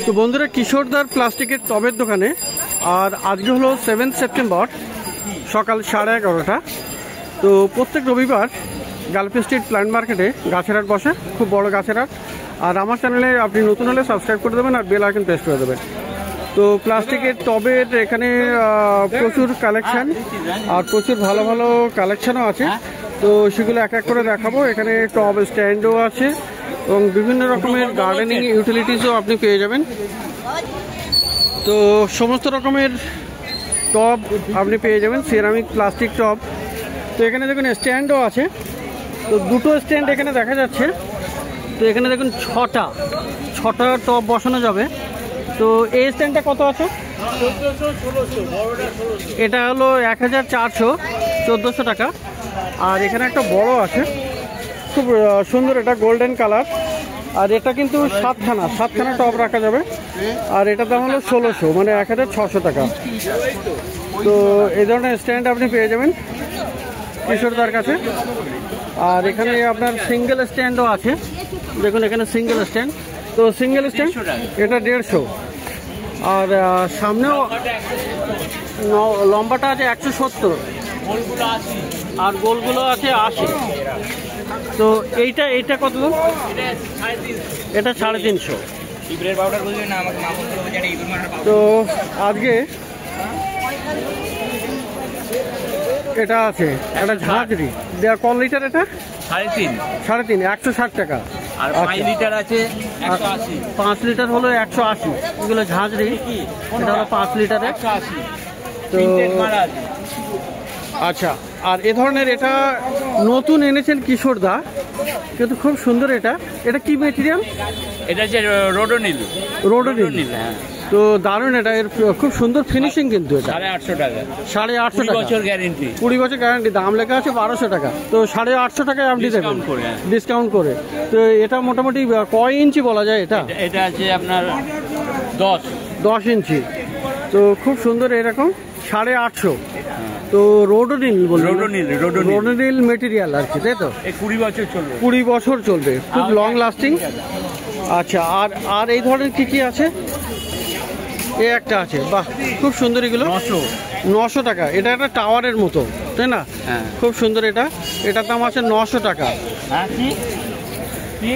তো বন্ধুরা, কিশোরদার প্লাস্টিকের টবের দোকানে আর আজকে হলো 7 সেপ্টেম্বর সকাল 11:30। তো প্রত্যেক রবিবার গালফি স্ট্রিট প্ল্যান্ট মার্কেটে গাছের হাট বসে, খুব বড় গাছের হাট। আর আমার চ্যানেলে আপনি নতুন হলে সাবস্ক্রাইব করে দেবেন আর বেল আইকন প্রেস করে দেবেন। তো প্লাস্টিকের টবের এখানে প্রচুর কালেকশান আর প্রচুর ভালো ভালো কালেকশানও আছে। তো সেগুলো এক এক করে দেখাবো। এখানে টব স্ট্যান্ডও আছে এবং বিভিন্ন রকমের গার্ডেনিং ইউটিলিটিসও আপনি পেয়ে যাবেন। তো সমস্ত রকমের টব আপনি পেয়ে যাবেন, সিরামিক প্লাস্টিক টব। তো এখানে দেখুন স্ট্যান্ডও আছে। তো দুটো স্ট্যান্ড এখানে দেখা যাচ্ছে। তো এখানে দেখুন ছটা টব বসানো যাবে। তো এই স্ট্যান্ডটা কত আছে? এটা হলো 1400, 1400 টাকা। আর এখানে একটা বড় আছে, খুব সুন্দর, এটা গোল্ডেন কালার। আর এটা কিন্তু সাতখানা টব রাখা যাবে। আর এটার দাম হলো 1600, মানে 1600 টাকা। তো এই ধরনের স্ট্যান্ড আপনি পেয়ে যাবেন কিশোরদার কাছে। আর এখানে আপনার সিঙ্গেল স্ট্যান্ডও আছে। দেখুন এখানে সিঙ্গেল স্ট্যান্ড। তো সিঙ্গেল স্ট্যান্ড এটা 150। আর সামনেও লম্বাটা আছে 170 আর গোলগুলো আছে 80। তো এইটা কত দাম? এটা 350। তো আজকে এটা আছে একটা ঝাঁঝরি, কত লিটার? এটা 3.5, 160 টাকা। আর 5 লিটার আছে 180। 5 লিটার হলো 180। এগুলো ঝাঁঝরি, এটা হলো 5 লিটারের 180। তো আচ্ছা, আর এ ধরনের এটা নতুন এনেছেন কিশোরদা, কিন্তু খুব সুন্দর। এটা কি ম্যাটেরিয়াল? এটা যে রোডোনিল। হ্যাঁ, তো দারুণ, এটা এর খুব সুন্দর ফিনিশিং। কিন্তু এটা 850 টাকা। 850 টাকা, 20 বছর গ্যারেন্টি। 20 বছর গ্যারেন্টি। দাম লেখা আছে 1200 টাকা। তো 850 টাকায় আপনি দেবেন ডিসকাউন্ট করে। তো এটা মোটামুটি কয় ইঞ্চি বলা যায়? এটা আছে আপনার 10 ইঞ্চি। তো খুব সুন্দর, এরকম 850। তো রোডোনিল মেটেরিয়াল আর কি, তাই তো? 20 বছর চলবে। 20 বছর চলবে, খুব লং লাস্টিং। আচ্ছা, আর এই ধরনের কি আছে? এই একটা আছে, বাহ, খুব সুন্দর। এগুলো 900 টাকা। এটা একটা টাওয়ারের মতো, তাই না? খুব সুন্দর। এটার দাম আছে 900 টাকা।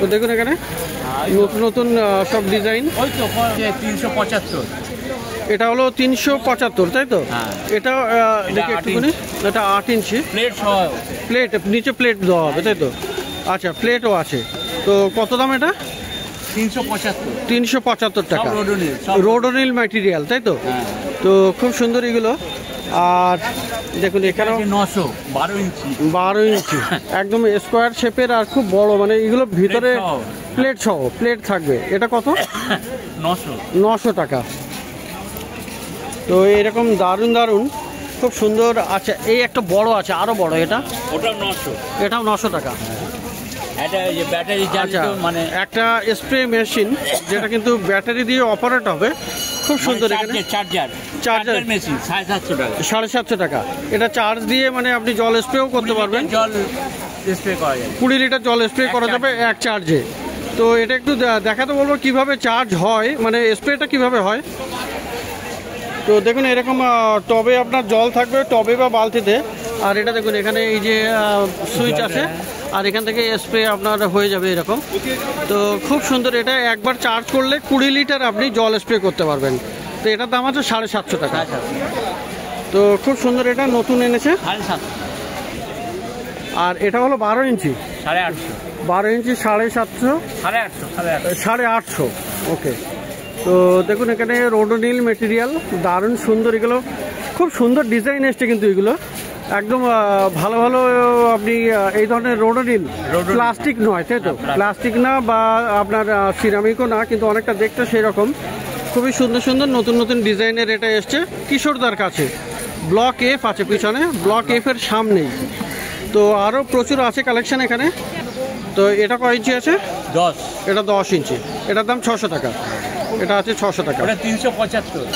তো দেখুন এখানে নতুন সব ডিজাইন। 375। এটা হলো 375, তাই তো? এটা দেখি একটুখানি, এটা 8 ইঞ্চি। প্লেট নিচে প্লেট দেওয়া হবে, তাই তো? আচ্ছা, প্লেটও আছে। তো কত দাম এটা? 375 টাকা। রোডোনিল ম্যাটেরিয়াল, তাই তো? তো খুব সুন্দর এগুলো। আর দেখুন এখানেও 12 ইঞ্চি একদম স্কোয়ার শেপের আর খুব বড়, মানে এগুলো ভিতরে প্লেট থাকবে। এটা কত? 900 টাকা। তো এরকম দারুণ খুব সুন্দর। আচ্ছা, এই একটা বড় আছে, আরো বড়। এটাও 900 টাকা। আচ্ছা, মানে একটা স্প্রে মেশিন, যেটা কিন্তু ব্যাটারি দিয়ে অপারেট হবে, খুব সুন্দর। এখানে চার্জার মেশিন 750 টাকা। 750 টাকা। এটা চার্জ দিয়ে মানে আপনি জল স্প্রেও করতে পারবেন। 20 লিটার জল স্প্রে করা যাবে এক চার্জে। তো এটা একটু দেখাতে বলবো কিভাবে চার্জ হয়, মানে স্প্রেটা কিভাবে হয়। তো দেখুন এরকম টবে আপনার জল থাকবে, টবে বা বালতিতে। আর এটা দেখুন এখানে এই যে সুইচ আছে, আর এখান থেকে স্প্রে আপনার হয়ে যাবে এরকম। তো খুব সুন্দর। এটা একবার চার্জ করলে 20 লিটার আপনি জল স্প্রে করতে পারবেন। তো এটার দাম আছে 750 টাকা। তো খুব সুন্দর, এটা নতুন এনেছে। আর এটা হলো 12 ইঞ্চি, 750, 850। ওকে। তো দেখুন এখানে রোডোনিল মেটেরিয়াল, দারুণ সুন্দর। এগুলো খুব সুন্দর ডিজাইন এসছে, কিন্তু এগুলো একদম ভালো আপনি এই ধরনের রোডোনিল প্লাস্টিক নয়, তাই তো? প্লাস্টিক না বা আপনার সিরামিকও না, কিন্তু অনেকটা দেখতে সেই রকম। খুবই সুন্দর নতুন ডিজাইনের এটা এসছে কিশোরদার কাছে। ব্লক F আছে পিছনে, ব্লক F এর সামনেই। তো আরও প্রচুর আছে কালেকশন এখানে। তো এটা কয় ইঞ্চি আছে? 10। এটা 10 ইঞ্চি। এটার দাম 600 টাকা। এটা আছে 600 টাকা। 375।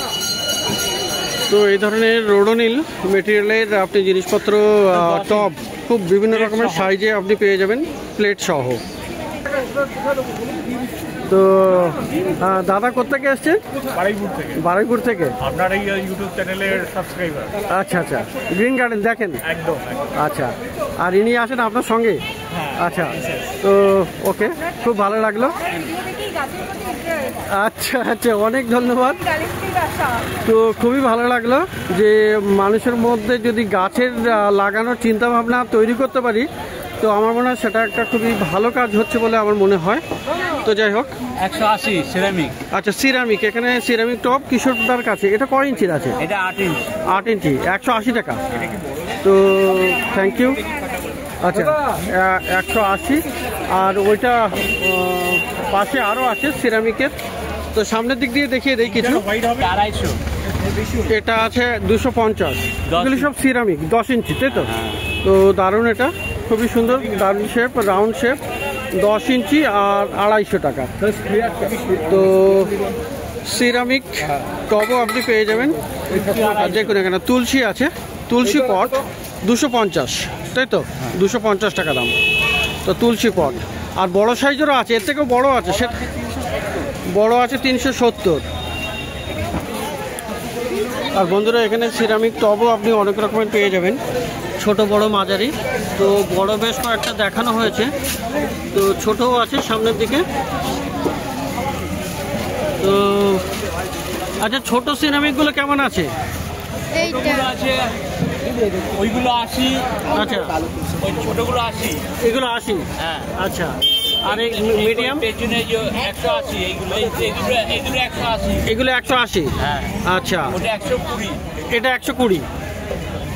তো এই ধরনের রোডোনিল মেটেরিয়ালের আপনি জিনিসপত্র, টব খুব বিভিন্ন রকমের সাইজে আপনি পেয়ে যাবেন, প্লেট সহ। তো তো দাদা কোথেকে এসছেন? বারুইপুর থেকে। বারুইপুর থেকে। আপনার এই ইউটিউব চ্যানেলের সাবস্ক্রাইবার। আচ্ছা আচ্ছা, গ্রিন গার্ডেন দেখেন? একদম। আচ্ছা, আর ইনি আসেন আপনার সঙ্গে? আচ্ছা, তো ওকে, খুব ভালো লাগলো। আচ্ছা আচ্ছা, অনেক ধন্যবাদ। তো খুবই ভালো লাগলো যে মানুষের মধ্যে যদি গাছের লাগানোর চিন্তা ভাবনা তৈরি করতে পারি, তো আমার মনে হয় সেটা একটা খুবই ভালো কাজ হচ্ছে বলে আমার মনে হয়। তো যাই হোক, 180 সিরামিক। আচ্ছা, সিরামিক, এখানে সিরামিক টপ কিশোরদার কাছে। এটা কয় ইঞ্চির আছে? এটা 8 ইঞ্চি। 8 ইঞ্চি, 180 টাকা। তো থ্যাংক ইউ। আচ্ছা, 180। আর ওইটা পাশে আরও আছে সিরামিকের। তো সামনের দিক দিয়ে দেখিয়ে দেয় কিছু। 250। এটা আছে 250। এগুলি সব সিরামিক, 10 ইঞ্চি, তাই তো? তো দারুণ, এটা খুবই সুন্দর, দারুণ শেপ, রাউন্ড শেপ, 10 ইঞ্চি আর 250 টাকা। তো সিরামিক টবও আপনি পেয়ে যাবেন। আর দেখুন এখানে তুলসী আছে, তুলসী পট 250, তাই তো? 250 টাকা দাম। তো তুলসী পট, আর বড় সাইজেরও আছে, এর থেকেও বড় আছে, সে বড় আছে 370। আর বন্ধুরা, এখানে সিরামিক টবও আপনি অনেক রকমের পেয়ে যাবেন, ছোট বড় মাঝারি। তো বড় বেশ কয়েকটা দেখানো হয়েছে, তো ছোটও আছে সামনের দিকে। তো আচ্ছা, ছোট সিরামিকগুলো কেমন আছে? আছে ওইগুলো 80। আচ্ছা, ওই ছোটগুলো 80। এগুলো 80? হ্যাঁ। আচ্ছা, আর এই মিডিয়াম? পেছনে যে 180, এইগুলো 180। এগুলো 180? হ্যাঁ। আচ্ছা, ওটা 120। এটা 120।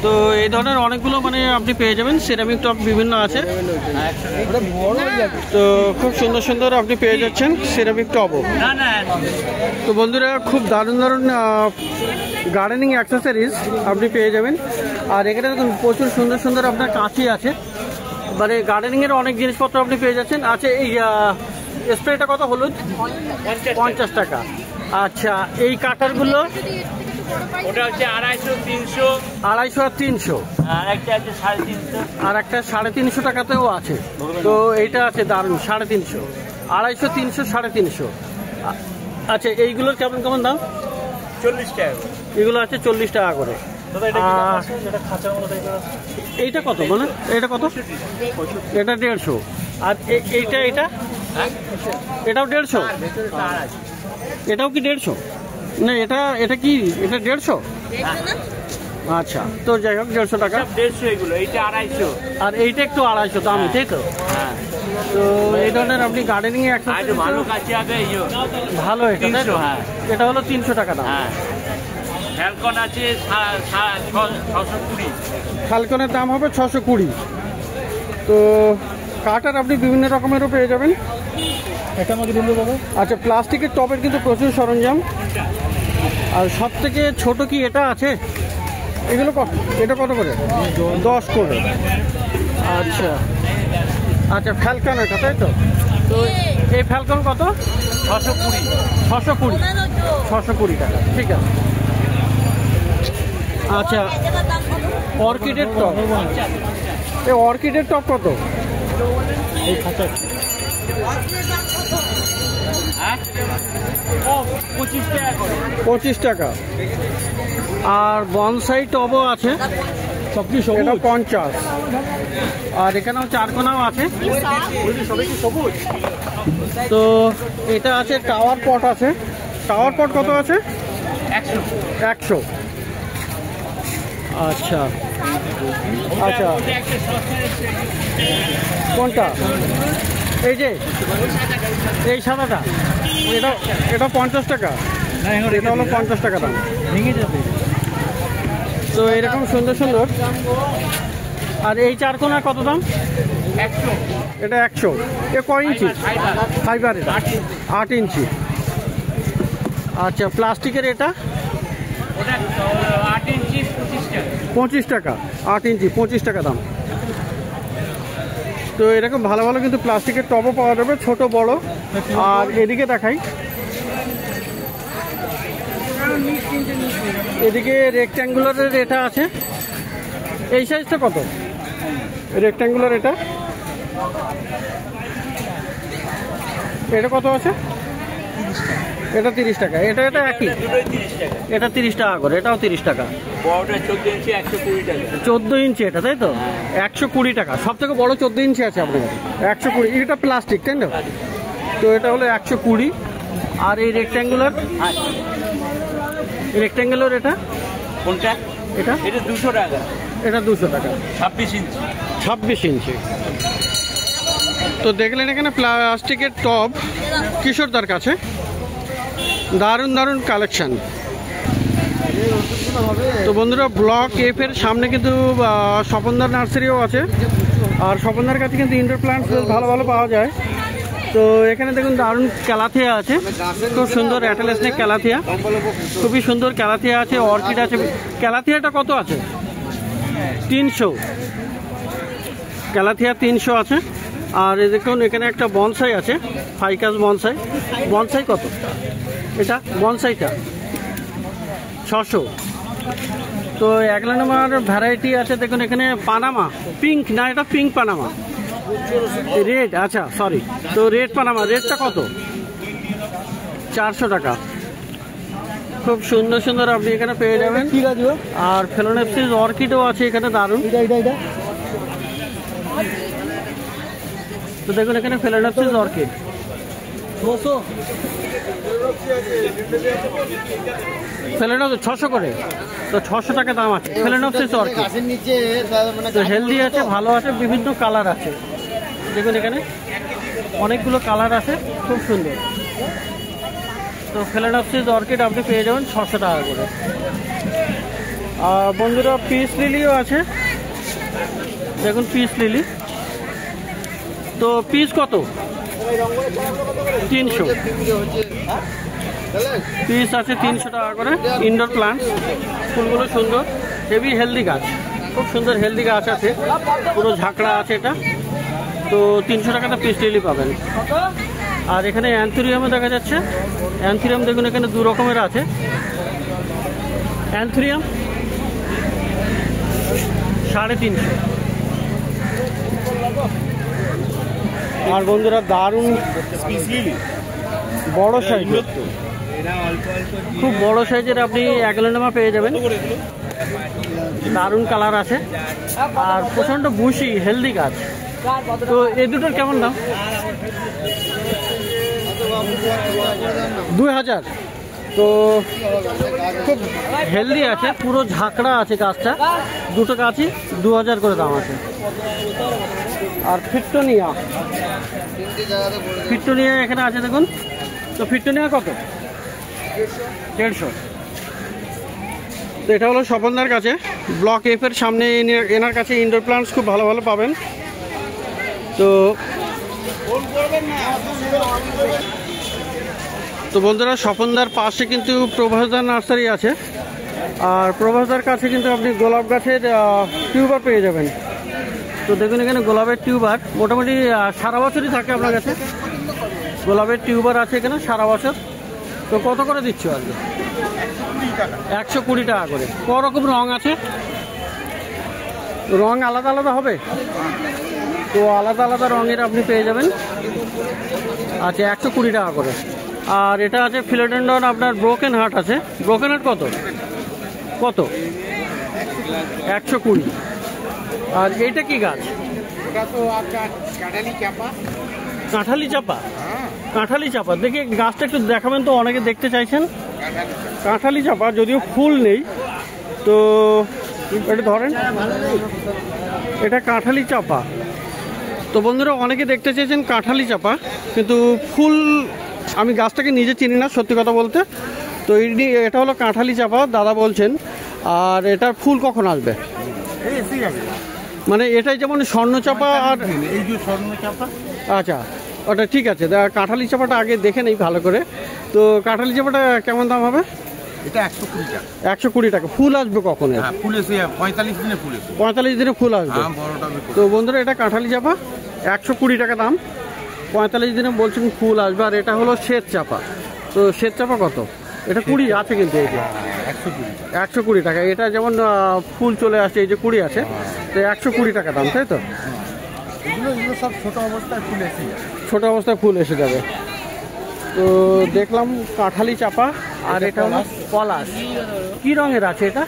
তো এই ধরনের অনেকগুলো মানে আপনি পেয়ে যাবেন, সিরামিক টপ বিভিন্ন আছে। তো খুব সুন্দর সুন্দর আপনি পেয়ে যাচ্ছেন সিরামিক টপও। না না। তো বন্ধুরা, খুব দারুণ দারুণ গার্ডেনিং অ্যাক্সেসরিজ আপনি পেয়ে যাবেন। আর এখানে দেখুন প্রচুর সুন্দর সুন্দর আপনার কাঁচি আছে, মানে গার্ডেনিংয়ের অনেক জিনিসপত্র আপনি পেয়ে যাচ্ছেন। আচ্ছা, এই স্প্রেটা কত? হলুদ 50 টাকা। আচ্ছা, এই কাটারগুলো? ওটা হচ্ছে 250, 300। 250 আর 300। আর একটা আছে 350। আর একটা 350 টাকাতেও আছে। তো এইটা আছে দারুণ, 350, 250, 300, 350। আচ্ছা, এইগুলোর কেমন কেমন দাম? 40 টাকা। এগুলো আছে 40 টাকা করে। এইটা কত মানে? এটা কত? এটা 150। আর এইটা এটা এটাও 150? এটাও কি 150? না, এটা কি? এটা 150? আচ্ছা, তো যাই হোক, 150 টাকা। 150 এগুলো। এইটা 250। আর এইটা একটু 250 দামি, তাই তো? হ্যাঁ। তো এই ধরনের আপনি গার্ডেনিং এ ভালো কাছে আছে। ভালো, এটা 300। হ্যাঁ, এটা হলো 300 টাকা দাম। হ্যাঁ। ফ্যালকন আছে 620। ফ্যালকনের দাম হবে 620। তো কাটার আপনি বিভিন্ন রকমেরও পেয়ে যাবেন। এটা আমাকে দিল বাবা। আচ্ছা, প্লাস্টিকের টবের কিন্তু প্রচুর সরঞ্জাম। আর সব থেকে ছোট কি এটা আছে? এগুলো কত? এটা কত করে? 10 করে। আচ্ছা আচ্ছা, ফ্যালকন এটা, তাই তো? তো এই ফ্যালকন কত? 620। 620, 620 টাকা, ঠিক আছে। আচ্ছা, অর্কিডের টপ, এই অর্কিডের টপ কত? এই খাঁচা 25 টাকা করে। 25 টাকা। আর বনসাই টবও আছে, এটা 50। আর এখানেও চারকোনাও আছে। তো এটা আছে টাওয়ার পট আছে। টাওয়ার পট কত আছে? 100। আচ্ছা আচ্ছা, কোনটা? এই যে এই সাদাটা, এটা 50 টাকা। এটা হলো 50 টাকা দাম। তো এরকম সুন্দর সুন্দর। আর এই চারকোনা কত দাম? 100। এটা 100। এ কয় ইঞ্চি? ফাইবার। এটা 8 ইঞ্চি। আচ্ছা, প্লাস্টিকের এটা? ওটা 8 ইঞ্চি 25 টাকা। 25 টাকা। 8 ইঞ্চি 25 টাকা দাম। তো এরকম ভালো ভালো কিন্তু প্লাস্টিকের টবও পাওয়া যাবে, ছোট বড়। আর এদিকে দেখাই, এদিকে রেক্ট্যাঙ্গুলারের এটা আছে। এই সাইজটা কত? রেক্ট্যাঙ্গুলার এটা কত আছে? এটা 30 টাকা। এটা এটা একই, দুটোই 30 টাকা। এটা 30 টাকা করে, এটাও 30 টাকা। বড়টা 14 ইঞ্চি 120 টাকা। 14 ইঞ্চি এটা, তাই তো? 120 টাকা। সব থেকে বড় 14 ইঞ্চি আছে আপনার কাছে, 120। এটা প্লাস্টিক, তাই না? তো এটা হলো 120। আর এই রেক্ট্যাঙ্গুলার, রেক্ট্যাঙ্গুলার এটা কোনটা? এটা এটা 200 টাকা। এটা 200 টাকা। 26 ইঞ্চি। 26 ইঞ্চি। তো দেখলেন এখানে প্লাস্টিকের টব কিশোরদার কাছে দারুণ দারুণ কালেকশন। তো বন্ধুরা, ব্লক এফ এর সামনে কিন্তু স্বপনদার নার্সারিও আছে। আর স্বপনদার কাছে কিন্তু ইনডোর প্ল্যান্টস বেশ ভালো ভালো পাওয়া যায়। তো এখানে দেখুন দারুণ ক্যালাথিয়া আছে, খুব সুন্দর অ্যাটেলস্নেক ক্যালাথিয়া, খুবই সুন্দর ক্যালাথিয়া আছে, অর্কিড আছে। ক্যালাথিয়াটা কত আছে? 300। ক্যালাথিয়া 300 আছে। আর দেখুন এখানে একটা বনসাই আছে, ফাইকাস বনসাই। বনসাই কত? এটা বনসাইটা 600। তো 1 নম্বর ভ্যারাইটি আছে দেখুন এখানে, পানামা পিঙ্ক, না এটা পিঙ্ক পানামা, রেড, আচ্ছা সরি। তো রেড পানামা, রেডটা কত? 400 টাকা। খুব সুন্দর সুন্দর আপনি এখানে পেয়ে যাবেন। ঠিক আছে। আর ফেলোনেপসিস অর্কিডও আছে এখানে, দারুণ। তো দেখুন এখানে ফেলোনেপসিস অর্কিড 200, ফেলোনেপসিস 600 করে। তো 600 টাকা দাম আছে ফেলোনেপসিস অর্কিড। তো হেলদি আছে, ভালো আছে, বিভিন্ন কালার আছে। দেখুন এখানে অনেকগুলো কালার আছে, খুব সুন্দর। তো ফেলোনেপসিস অর্কিড আপনি পেয়ে যাবেন 600 টাকা করে। আর বন্ধুরা, পিস লিলিও আছে, দেখুন পিস লিলি। তো পিস কত? 300 পিস আছে, 300 টাকা করে। ইনডোর প্লান্টস, ফুলগুলো সুন্দর, হেভি হেলদি গাছ, খুব সুন্দর হেলদি গাছ আছে, পুরো ঝাঁকড়া আছে এটা। তো 300 টাকাতে পিস লিলি পাবেন। আর এখানে অ্যান্থুরিয়ামও দেখা যাচ্ছে। অ্যান্থুরিয়াম দেখুন এখানে 2 রকমের আছে। অ্যান্থুরিয়াম 350। আর বন্ধুরা, দারুণ বড় সাইজ, খুব বড় সাইজের আপনি অ্যাগলেনামা পেয়ে যাবেন, দারুণ কালার আছে। আর প্রচণ্ড বুশি হেলদি গাছ। তো এই দুটোর কেমন দাম? 2000। তো খুব হেলদি আছে, পুরো ঝাঁকড়া আছে গাছটা। দুটো গাছই 2000 করে দাম আছে। আর ফিট্টোনিয়া, ফিট্টোনিয়া এখানে আছে দেখুন। তো ফিট্টোনিয়া কত? 150। তো এটা হলো স্বপনদার কাছে, ব্লক এফ এর সামনে। এনার কাছে ইনডোর প্লান্টস খুব ভালো ভালো পাবেন। তো বন্ধুরা, স্বপনদার পাশে কিন্তু প্রভাসদার নার্সারি আছে। আর প্রভাসদার কাছে কিন্তু আপনি গোলাপ গাছের টিউবার পেয়ে যাবেন। তো দেখুন এখানে গোলাপের টিউবার মোটামুটি সারা বছরই থাকে আপনার কাছে। গোলাপের টিউবার আছে এখানে সারা বছর। তো কত করে দিচ্ছ আজকে? 120 টাকা করে। ক রকম রং আছে? রং আলাদা আলাদা হবে? তো আলাদা আলাদা রঙের আপনি পেয়ে যাবেন। আচ্ছা, 120 টাকা করে। আর এটা আছে ফিলোডেন্ড্রন, আপনার ব্রোকেন হার্ট আছে। ব্রোকেন হার্ট কত কত? 120। আর এইটা কি গাছ? কাঁঠালি চাপা। কাঁঠালি চাপা, দেখি গাছটা একটু দেখাবেন তো, অনেকে দেখতে চাইছেন। কাঁঠালি চাপা, যদিও ফুল নেই। তো এটা ধরেন, এটা কাঁঠালি চাপা। তো বন্ধুরা, অনেকে দেখতে চেয়েছেন কাঁঠালি চাপা, কিন্তু ফুল আমি গাছটাকে নিজে চিনি না সত্যি কথা বলতে। তো এটা হলো কাঁঠালি চাপা দাদা বলছেন। আর এটার ফুল কখন আসবে? মানে এটাই যেমন স্বর্ণচাপা আর এই যে স্বর্ণচাপা। আচ্ছা, ওটা ঠিক আছে। কাঁঠালি চাপাটা আগে দেখে নেই ভালো করে। তো কাঁঠালি চাপাটা কেমন দাম হবে? এটা 120 টাকা। 120 টাকা। ফুল আসবে কখন? ফুল এসে 45 দিনে ফুল এসে। 45 দিনে ফুল আসবে। তো বন্ধুরা, এটা কাঁঠালি চাপা 120 টাকা দাম। 45 দিনে বলছেন ফুল আসবে। আর এটা হলো শ্বেত চাপা। তো শ্বেত চাপা কত? এটা 20 আছে কিন্তু, এইটা 120 টাকা। এটা যেমন ফুল চলে আসছে, এই যে 20 আছে। তো 120 টাকা দাম, তাই তো? এগুলো সব ছোট অবস্থায় ফুল এসে যাবে। ছোট অবস্থায় ফুল এসে যাবে। তো দেখলাম কাঁঠালি চাপা, আর এটা হলো পলাশ। কি রঙের আছে এটা?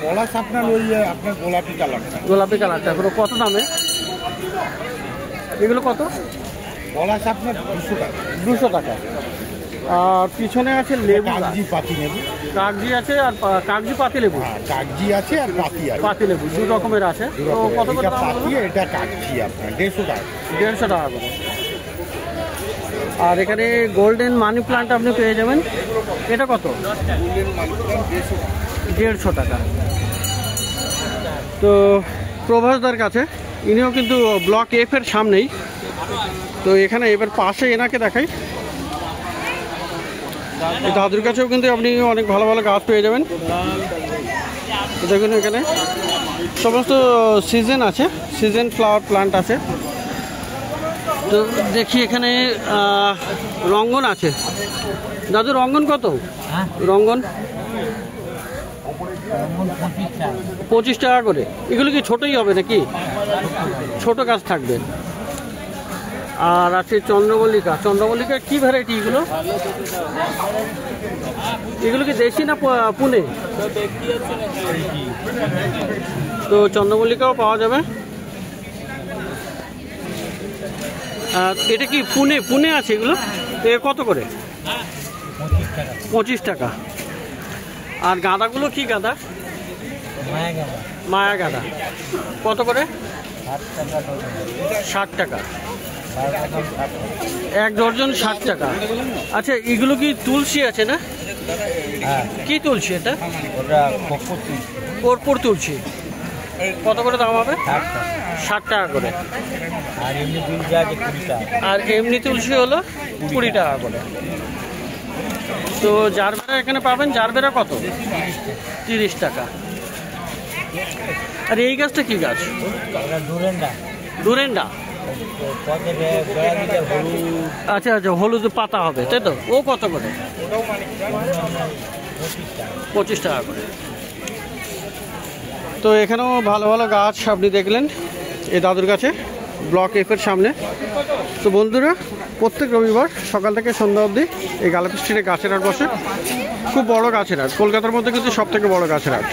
পলাশ আপনার ওই আপনার গোলাপি কালারটা। গোলাপি কালারটা। এগুলো কত দামে? এগুলো কত? পলাশ আপনার 200 টাকা। 200 টাকা। আর পিছনে আছে লেবু, কাগজি পাতি লেবু। কাগজি আছে আর কাগজি পাতি লেবু। হ্যাঁ, কাগজি আছে আর পাতি আছে। পাতি লেবু দু রকমের আছে। তো কত করে দাম? পাতি, এটা কাগজি আপনার 150 টাকা। 150 টাকা করে। আর এখানে গোল্ডেন মানি প্লান্ট আপনি পেয়ে যাবেন। এটা কত? 150 টাকা। তো প্রভাসদার কাছে, ইনিও কিন্তু ব্লক এফ এর সামনেই। তো এখানে এবার পাশে এনাকে দেখাই, দাদুর কাছেও কিন্তু আপনি অনেক ভালো ভালো গাছ পেয়ে যাবেন। দেখুন এখানে সমস্ত সিজন আছে, সিজন ফ্লাওয়ার প্লান্ট আছে। তো দেখি এখানে রঙ্গন আছে। দাদু রঙ্গন কত? রঙ্গন 25 টাকা করে। এগুলো কি ছোটই হবে নাকি? ছোট গাছ থাকবে। আর আছে চন্দ্রমল্লিকা। চন্দ্রমল্লিকা কি ভ্যারাইটি এগুলো? এগুলো কি দেশি না পুনে? তো চন্দ্রমল্লিকাও পাওয়া যাবে। এটা কি পুনে? পুনে আছে এগুলো। এ কত করে? 25 টাকা। আর গাঁদাগুলো কি গাঁদা? মায়া গাঁদা কত করে? 60 টাকা। 1 ডজন 60 টাকা। আচ্ছা, এগুলো কি তুলসী আছে না? কি তুলসী এটা? কর্পূর তুলসী। কত করে দাম হবে? 60 টাকা করে। আর এমনি তুলসী হলো 20 টাকা করে। তো জারবেরা এখানে পাবেন। জারবেরা কত? 30 টাকা। আর এই গাছটা কি গাছ? ডুরেন্ডা। আচ্ছা আচ্ছা, হলুদ পাতা হবে তাই তো? ও কত করে? 25 টাকা করে। তো এখানেও ভালো ভালো গাছ আপনি দেখলেন এই দাদুর কাছে, ব্লক এফ এর সামনে। তো বন্ধুরা, প্রত্যেক রবিবার সকাল থেকে সন্ধ্যা অবধি এই গালাপি স্ট্রিটে গাছের হাট বসে। খুব বড় গাছের হাট, কলকাতার মধ্যে কিন্তু সব থেকে বড় গাছের হাট।